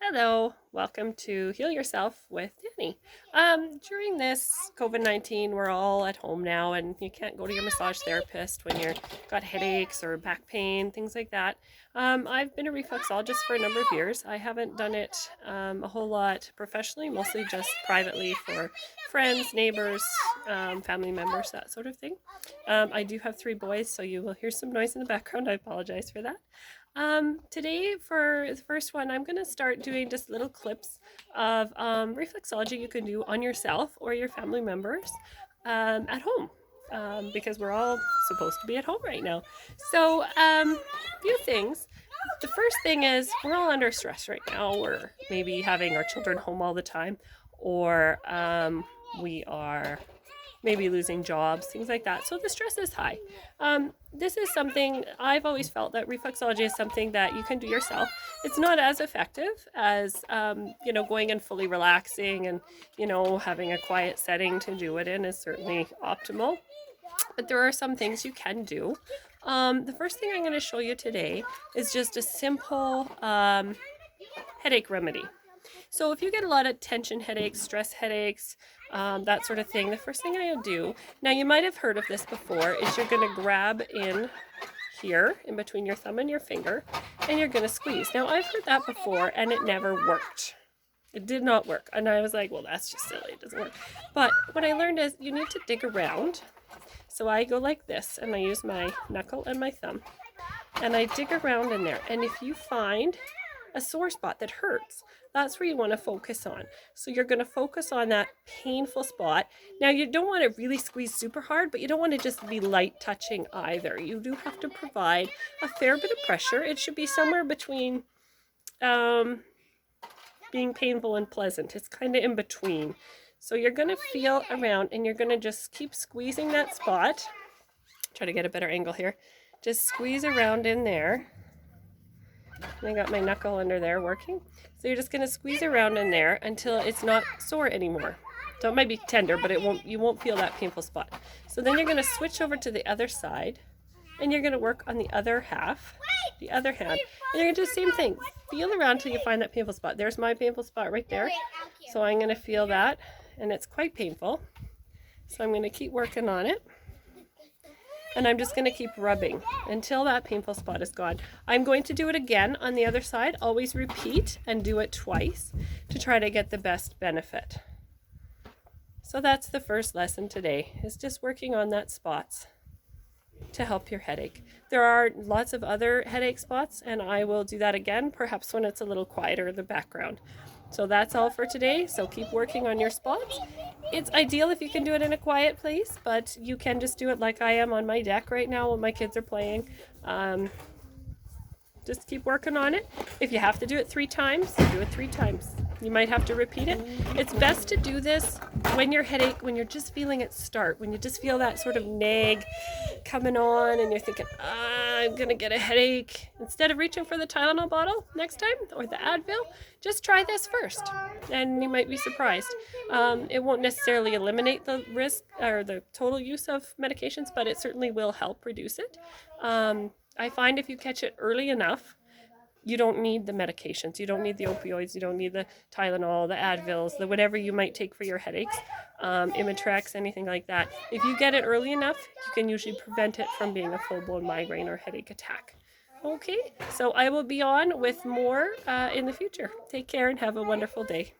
Hello, welcome to Heal Yourself with Dani. During this COVID-19, we're all at home now and you can't go to your massage therapist when you've got headaches or back pain, things like that. I've been a reflexologist for a number of years. I haven't done it a whole lot professionally, mostly just privately for friends, neighbors, family members, that sort of thing. I do have 3 boys, so you will hear some noise in the background. I apologize for that. Today for the first one, I'm going to start doing just little clips of reflexology you can do on yourself or your family members at home because we're all supposed to be at home right now. So, few things. The first thing is we're all under stress right now. We're maybe having our children home all the time, or we are maybe losing jobs, things like that. So the stress is high. This is something I've always felt that reflexology is something that you can do yourself. It's not as effective as, going and fully relaxing and, having a quiet setting to do it in is certainly optimal. But there are some things you can do. The first thing I'm going to show you today is just a simple headache remedy. So if you get a lot of tension headaches, stress headaches, that sort of thing, the first thing I do, now you might have heard of this before, is you're going to grab in here, in between your thumb and your finger, and you're going to squeeze. Now I've heard that before and it never worked. It did not work. And I was like, well, that's just silly. It doesn't work. But what I learned is you need to dig around. So I go like this and I use my knuckle and my thumb and I dig around in there. And if you find a sore spot that hurts, that's where you want to focus on. So you're going to focus on that painful spot. Now you don't want to really squeeze super hard, but you don't want to just be light touching either. You do have to provide a fair bit of pressure. It should be somewhere between being painful and pleasant. It's kind of in between. So you're going to feel around and you're going to just keep squeezing that spot. Try to get a better angle here. Just squeeze around in there. I got my knuckle under there working. So you're just going to squeeze around in there until it's not sore anymore. So it might be tender, but you won't feel that painful spot. So then you're going to switch over to the other side and you're going to work on the other half, the other hand. And you're going to do the same thing. Feel around till you find that painful spot. There's my painful spot right there. So I'm going to feel that and it's quite painful. So I'm going to keep working on it. And I'm just going to keep rubbing until that painful spot is gone. I'm going to do it again on the other side. Always repeat and do it twice to try to get the best benefit. So that's the first lesson today, is just working on that spots to help your headache. There are lots of other headache spots and I will do that again, perhaps when it's a little quieter in the background. So that's all for today. So keep working on your spots. It's ideal if you can do it in a quiet place, but you can just do it like I am on my deck right now when my kids are playing. Just keep working on it. If you have to do it 3 times, do it 3 times. You might have to repeat it. It's best to do this when your headache, when you're just feeling it start, when you just feel that sort of nag coming on and you're thinking, I'm going to get a headache. Instead of reaching for the Tylenol bottle next time or the Advil, just try this first and you might be surprised. It won't necessarily eliminate the risk or the total use of medications, but it certainly will help reduce it. I find if you catch it early enough, you don't need the medications. You don't need the opioids. You don't need the Tylenol, the Advils, the whatever you might take for your headaches, Imitrex, anything like that. If you get it early enough, you can usually prevent it from being a full-blown migraine or headache attack. Okay, so I will be on with more in the future. Take care and have a wonderful day.